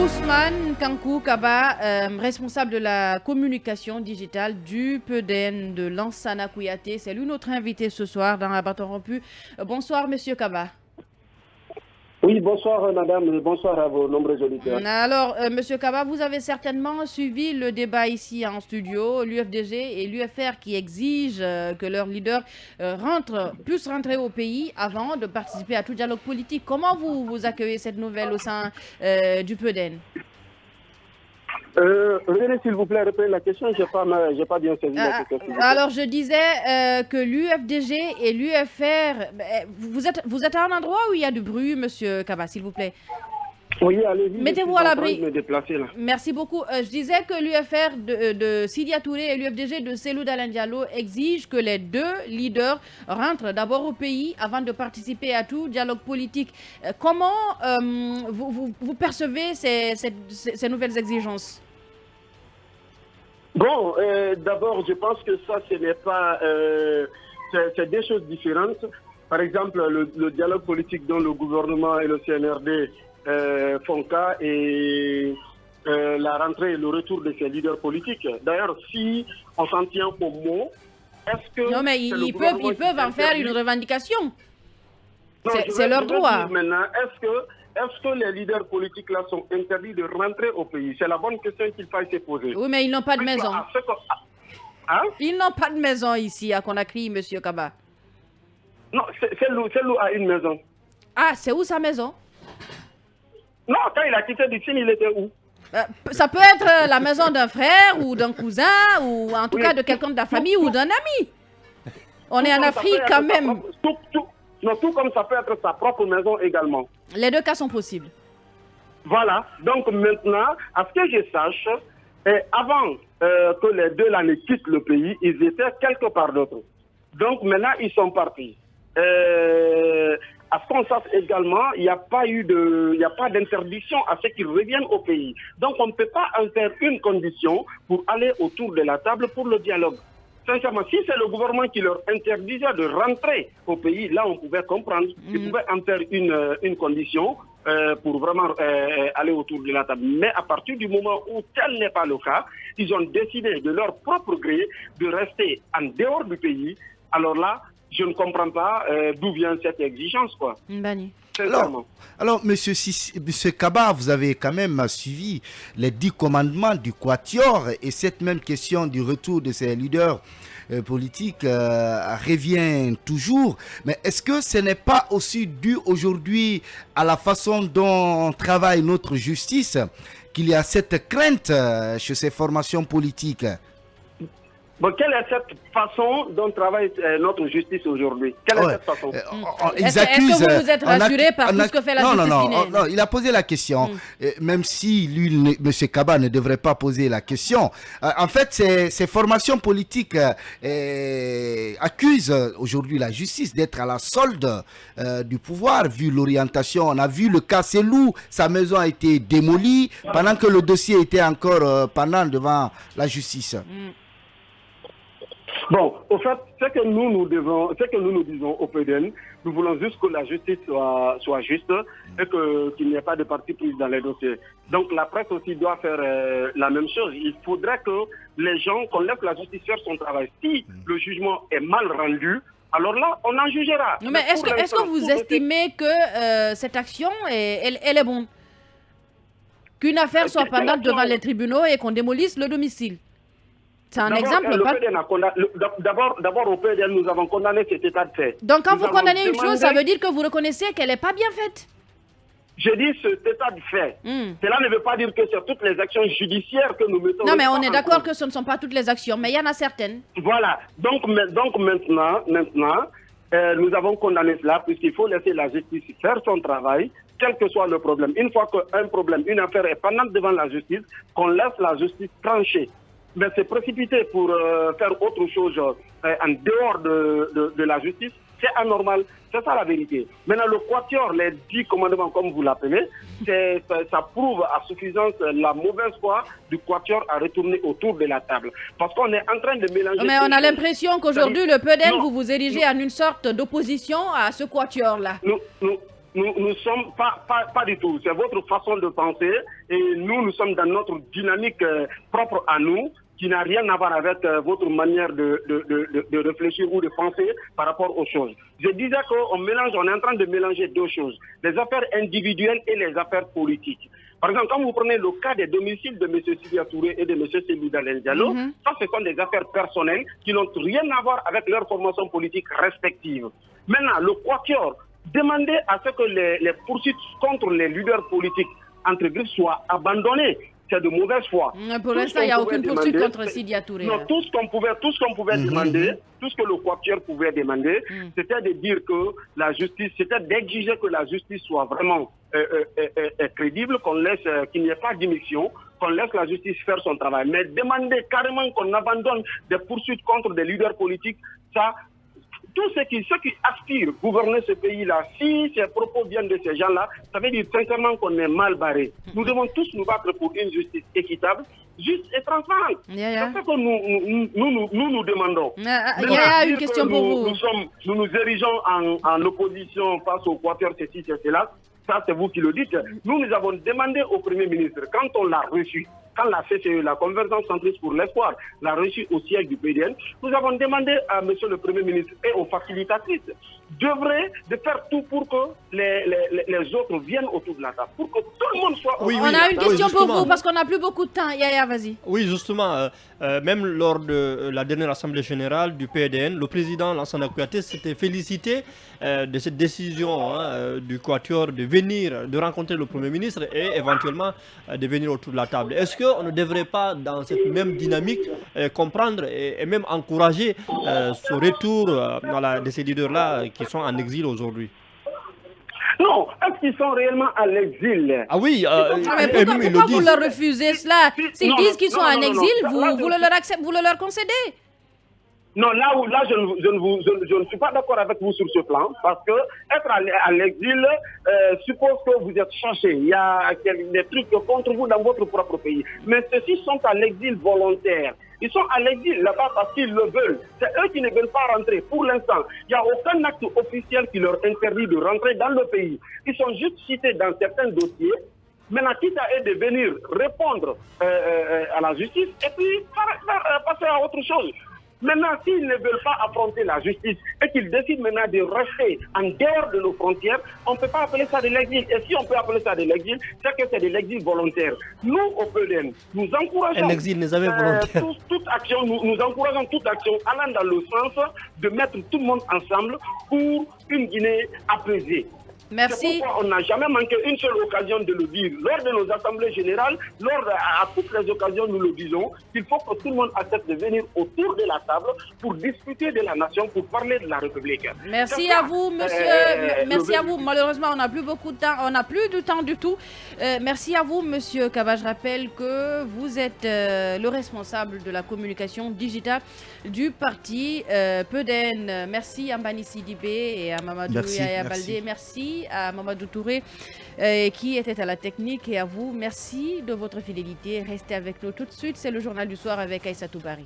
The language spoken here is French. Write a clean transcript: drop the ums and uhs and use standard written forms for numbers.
Ousmane Kankou Kaba, responsable de la communication digitale du PEDEN de Lansana Kouyaté. C'est lui notre invité ce soir dans la Bâton Rompu. Bonsoir, monsieur Kaba. Oui, bonsoir madame, bonsoir à vos nombreux auditeurs. Alors, monsieur Kaba, vous avez certainement suivi le débat ici en studio, l'UFDG et l'UFR qui exigent que leurs leaders puissent rentrer au pays avant de participer à tout dialogue politique. Comment vous accueillez cette nouvelle au sein du PEDEN? Revenez s'il vous plaît, reprenez la question, j'ai pas bien saisi la question. Alors je disais que l'UFDG et l'UFR, vous êtes à un endroit où il y a du bruit, monsieur Kaba, s'il vous plaît. Oui, allez-y. Mettez-vous à l'abri. Me déplacer là. Merci beaucoup. Je disais que l'UFR de Sidia Touré et l'UFDG de Cellou Dalein Diallo exigent que les deux leaders rentrent d'abord au pays avant de participer à tout dialogue politique. Comment vous percevez ces nouvelles exigences? Bon, d'abord, je pense que ça, ce n'est pas... c'est deux choses différentes. Par exemple, le dialogue politique dont le gouvernement et le CNRD font cas et la rentrée et le retour de ces leaders politiques. D'ailleurs, si on s'en tient au mot, est-ce que... Non, mais ils peuvent en faire une revendication. C'est leur droit. Maintenant, est-ce que les leaders politiques là sont interdits de rentrer au pays? C'est la bonne question qu'il faut se poser. Oui, mais ils n'ont pas de maison. Ils n'ont pas de maison ici à Conakry, monsieur Kaba. Non, Cellou a une maison. Ah, c'est où sa maison? Non, quand il a quitté du Sine, il était où? Ça peut être la maison d'un frère ou d'un cousin ou en tout cas de quelqu'un de la famille ou d'un ami. On est en Afrique quand même. Tout comme ça peut être sa propre maison également. Les deux cas sont possibles. Voilà. Donc maintenant, à ce que je sache, avant que les deux là ne quittent le pays, ils étaient quelque part d'autre. Donc maintenant, ils sont partis. À ce qu'on sache également, il n'y a pas d'interdiction à ce qu'ils reviennent au pays. Donc on ne peut pas en faire une condition pour aller autour de la table pour le dialogue. Sincèrement, si c'est le gouvernement qui leur interdisait de rentrer au pays, là on pouvait comprendre. Ils pouvaient en faire une condition pour vraiment aller autour de la table. Mais à partir du moment où tel n'est pas le cas, ils ont décidé de leur propre gré de rester en dehors du pays. Alors là, je ne comprends pas d'où vient cette exigence, quoi. Mbani. Alors, monsieur Kaba, vous avez quand même suivi les 10 commandements du Quatuor et cette même question du retour de ces leaders politiques revient toujours. Mais est-ce que ce n'est pas aussi dû aujourd'hui à la façon dont travaille notre justice qu'il y a cette crainte chez ces formations politiques? Bon, quelle est cette façon dont travaille notre justice aujourd'hui? Quelle est cette façon? Est-ce que vous êtes rassuré par tout ce que fait la justice guinéenne? Non, il a posé la question. Même si lui, M. Kaba, ne devrait pas poser la question. En fait, ces formations politiques accusent aujourd'hui la justice d'être à la solde du pouvoir, vu l'orientation. On a vu le cas Cellou, sa maison a été démolie pendant que le dossier était encore pendant devant la justice. Bon, au fait, ce que nous disons au PEDEN, nous voulons juste que la justice soit juste et qu'il n'y ait pas de parti pris dans les dossiers. Donc la presse aussi doit faire la même chose. Il faudrait que les gens, qu'on laisse la justice faire son travail. Si le jugement est mal rendu, alors là, on en jugera. Mais est-ce que vous estimez que cette action, elle est bonne? Qu'une affaire soit pendante devant les tribunaux et qu'on démolisse le domicile? C'est un exemple. D'abord, au PEDEN, nous avons condamné cet état de fait. Donc, quand vous condamnez une chose, ça veut dire que vous reconnaissez qu'elle n'est pas bien faite. Je dis cet état de fait. Cela ne veut pas dire que c'est toutes les actions judiciaires que nous mettons. Non, mais on est d'accord que ce ne sont pas toutes les actions, mais il y en a certaines. Voilà. Donc maintenant, nous avons condamné cela puisqu'il faut laisser la justice faire son travail, quel que soit le problème. Une fois qu'un problème, une affaire est pendante devant la justice, qu'on laisse la justice trancher. Mais c'est précipité pour faire autre chose en dehors de la justice, c'est anormal. C'est ça la vérité. Maintenant, le Quatuor, les 10 commandements, comme vous l'appelez, ça prouve à suffisance la mauvaise foi du Quatuor à retourner autour de la table. Parce qu'on est en train de mélanger... Mais on a l'impression qu'aujourd'hui, le PEDEN, vous vous érigez en une sorte d'opposition à ce Quatuor-là. Nous sommes pas du tout. C'est votre façon de penser et nous sommes dans notre dynamique propre à nous, qui n'a rien à voir avec votre manière de réfléchir ou de penser par rapport aux choses. Je disais on est en train de mélanger deux choses, les affaires individuelles et les affaires politiques. Par exemple, quand vous prenez le cas des domiciles de M. Sidya Touré et de M. Cellou Dalein Diallo, ça ce sont des affaires personnelles qui n'ont rien à voir avec leur formation politique respective. Maintenant, le Quatuor demandait à ce que les poursuites contre les leaders politiques entre griffes soient abandonnées. C'est de mauvaise foi. Pour l'instant, il n'y a aucune poursuite contre Sidya Touré. Non, tout ce qu'on pouvait demander, tout ce que le Quatuor pouvait demander, c'était de dire que la justice, c'était d'exiger que la justice soit vraiment crédible, qu'il n'y ait pas d'immixtion, qu'on laisse la justice faire son travail. Mais demander carrément qu'on abandonne des poursuites contre des leaders politiques, ça, tous ceux qui aspirent à gouverner ce pays-là, si ces propos viennent de ces gens-là, ça veut dire sincèrement qu'on est mal barré. Nous devons tous nous battre pour une justice équitable, juste et transparente. C'est ce que nous demandons. Yaya, une question pour vous. Nous nous érigeons en opposition face au Quatuor, ceci, cela. Ça, c'est vous qui le dites. Nous avons demandé au Premier ministre, quand on l'a reçu, quand la CCE, la Convergence centriste pour l'espoir, l'a reçu au siège du PDN, nous avons demandé à Monsieur le Premier ministre et aux facilitatrices de faire tout pour que les autres viennent autour de la table, pour que tout le monde soit... On a une question pour vous, parce qu'on n'a plus beaucoup de temps. Yaya, vas-y. Oui, justement, même lors de la dernière Assemblée générale du PDN, le président Lansana Kouyaté s'était félicité de cette décision du Quatuor de venir, de rencontrer le Premier ministre et éventuellement de venir autour de la table. Est-ce qu'on ne devrait pas, dans cette même dynamique, comprendre et même encourager ce retour de ces leaders-là qui sont en exil aujourd'hui? Non, est-ce qu'ils sont réellement à l'exil? Ah oui, mais pourquoi vous leur refusez cela? S'ils disent qu'ils sont en exil, vous le leur concédez? Non, là je ne suis pas d'accord avec vous sur ce plan, parce que être à l'exil suppose que vous êtes cherché. Il y a des trucs contre vous dans votre propre pays. Mais ceux-ci sont à l'exil volontaire. Ils sont à l'exil là-bas parce qu'ils le veulent. C'est eux qui ne veulent pas rentrer. Pour l'instant, il n'y a aucun acte officiel qui leur interdit de rentrer dans le pays. Ils sont juste cités dans certains dossiers. Maintenant, quitte à eux de venir répondre à la justice et puis passer à autre chose. Maintenant, s'ils ne veulent pas affronter la justice et qu'ils décident maintenant de rester en dehors de nos frontières, on ne peut pas appeler ça de l'exil. Et si on peut appeler ça de l'exil, c'est que c'est de l'exil volontaire. Nous, au PDN, nous encourageons toute action, nous encourageons toute action allant dans le sens de mettre tout le monde ensemble pour une Guinée apaisée. Merci. C'est pourquoi on n'a jamais manqué une seule occasion de le dire. Lors de nos assemblées générales, à toutes les occasions, nous le disons, qu'il faut que tout le monde accepte de venir autour de la table pour discuter de la nation, pour parler de la République. Merci à vous, monsieur. Merci à vous. Malheureusement, on n'a plus beaucoup de temps. On n'a plus de temps du tout. Merci à vous, monsieur Kaba. Je rappelle que vous êtes le responsable de la communication digitale du parti PDN. Merci à Mbani Sidibé et à Mamadou Yaya Baldé. Merci à Mamadou Touré qui était à la technique, et à vous, merci de votre fidélité. Restez avec nous tout de suite, c'est le journal du soir avec Aïssatou Bari.